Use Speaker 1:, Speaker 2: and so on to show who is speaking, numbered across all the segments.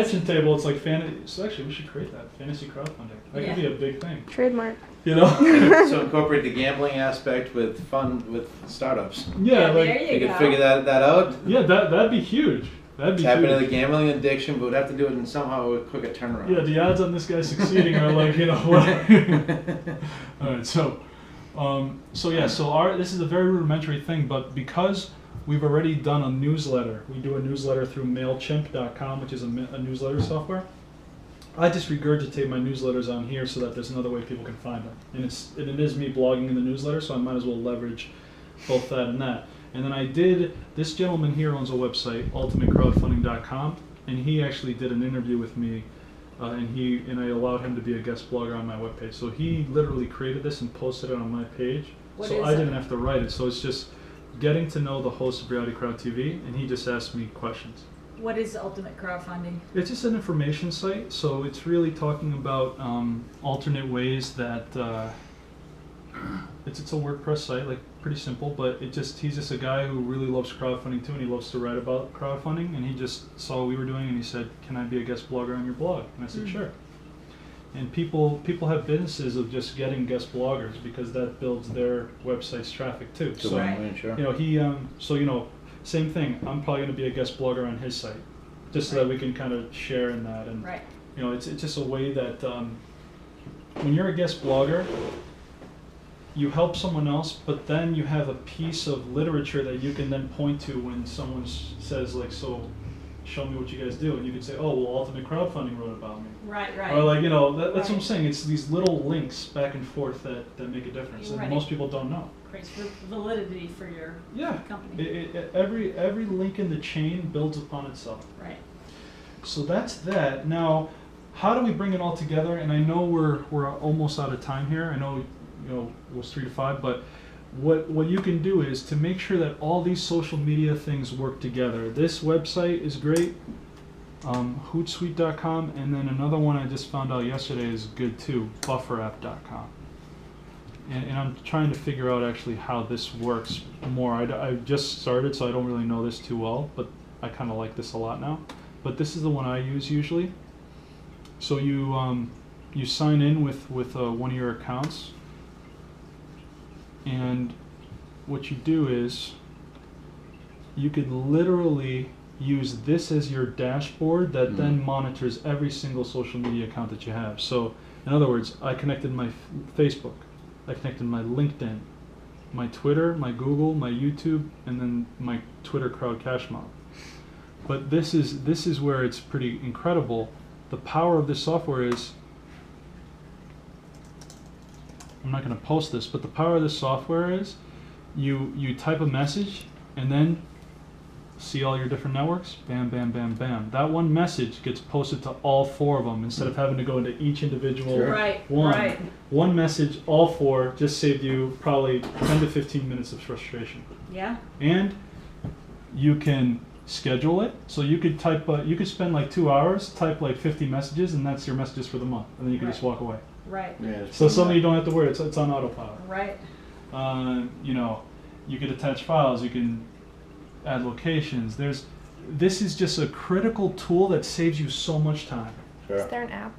Speaker 1: kitchen table. It's like So actually, we should create that fantasy crowdfunding. That could be a big thing.
Speaker 2: Trademark.
Speaker 1: You know.
Speaker 3: So incorporate the gambling aspect with startups.
Speaker 1: Yeah, like
Speaker 4: there
Speaker 3: you could figure that out.
Speaker 1: Yeah, that'd be huge. That'd be
Speaker 3: Tap
Speaker 1: huge.
Speaker 3: into the gambling addiction, but we'd have to do it in somehow a quicker turnaround.
Speaker 1: Yeah, the odds on this guy succeeding are like, you know, what? All right, so this is a very rudimentary thing, but because we've already done a newsletter, we do a newsletter through MailChimp.com, which is a newsletter software. I just regurgitate my newsletters on here so that there's another way people can find them, and it is me blogging in the newsletter, so I might as well leverage both that and that. And then this gentleman here owns a website, ultimatecrowdfunding.com, and he actually did an interview with me, and I allowed him to be a guest blogger on my webpage. So he literally created this and posted it on my page, so I didn't have to write it. So it's just getting to know the host of RealityCrowdTV, and he just asked me questions.
Speaker 4: What is Ultimate Crowdfunding?
Speaker 1: It's just an information site, so it's really talking about alternate ways that it's a WordPress site, like pretty simple, but he's just a guy who really loves crowdfunding too, and he loves to write about crowdfunding, and he just saw what we were doing, and he said, "Can I be a guest blogger on your blog?" And I said, "Sure." And people have businesses of just getting guest bloggers because that builds their website's traffic too.
Speaker 3: So
Speaker 1: you know, same thing. I'm probably going to be a guest blogger on his site, just so that we can kind of share in that. And you know, it's just a way that when you're a guest blogger, you help someone else, but then you have a piece of literature that you can then point to when someone says, like, "So, show me what you guys do," and you can say, "Oh, well, Ultimate Crowdfunding wrote about me."
Speaker 4: Right.
Speaker 1: Or like, you know, that's what I'm saying. It's these little links back and forth that make a difference, and most people don't know.
Speaker 4: Creates validity for your company.
Speaker 1: Every link in the chain builds upon itself.
Speaker 4: Right.
Speaker 1: So that's that. Now, how do we bring it all together? And I know we're almost out of time here. I know, you know, it was 3 to 5, but what you can do is to make sure that all these social media things work together. This website is great, Hootsuite.com, and then another one I just found out yesterday is good too, BufferApp.com. And I'm trying to figure out actually how this works more. I just started, so I don't really know this too well, but I kind of like this a lot now. But this is the one I use usually. So you sign in with one of your accounts, and what you do is you could literally use this as your dashboard that then monitors every single social media account that you have. So in other words, I connected my Facebook, I connected my LinkedIn, my Twitter, my Google, my YouTube, and then my Twitter crowd cash model. But this is where it's pretty incredible. The power of this software is, I'm not going to post this, but the power of this software is you type a message and then see all your different networks, bam, bam, bam, bam. That one message gets posted to all 4 of them instead of having to go into each individual one.
Speaker 4: Right.
Speaker 1: One message, all 4, just saved you probably 10 to 15 minutes of frustration.
Speaker 4: Yeah.
Speaker 1: And you can schedule it, so you could type. You could spend like 2 hours, type like 50 messages, and that's your messages for the month, and then you can just walk away.
Speaker 4: Right.
Speaker 3: Yeah,
Speaker 1: So something you don't have to worry. It's on autopilot.
Speaker 4: Right.
Speaker 1: You know, you can attach files. You can add locations. This is just a critical tool that saves you so much time.
Speaker 2: Is there an app?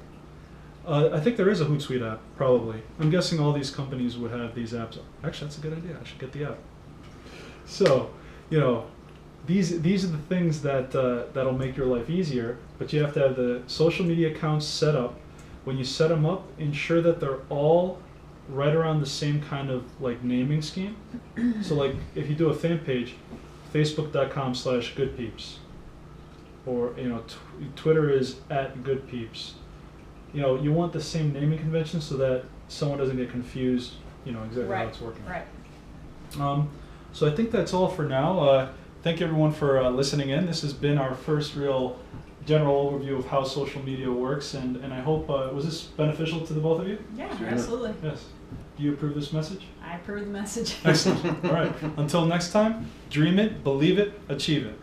Speaker 1: I think there is a Hootsuite app, probably. I'm guessing all these companies would have these apps. Actually, that's a good idea. I should get the app. So, you know, these are the things that that'll make your life easier. But you have to have the social media accounts set up. When you set them up, ensure that they're all right around the same kind of like naming scheme. So like if you do a fan page, Facebook.com/goodpeeps, or you know, Twitter is @goodpeeps. You know, you want the same naming convention so that someone doesn't get confused. You know exactly how it's working.
Speaker 4: Right.
Speaker 1: So I think that's all for now. Thank you everyone for listening in. This has been our first real general overview of how social media works, and I hope, was this beneficial to the both of you?
Speaker 4: Yeah, absolutely.
Speaker 1: Yes. Do you approve this message?
Speaker 4: I approve the message.
Speaker 1: Excellent. All right. Until next time, dream it, believe it, achieve it.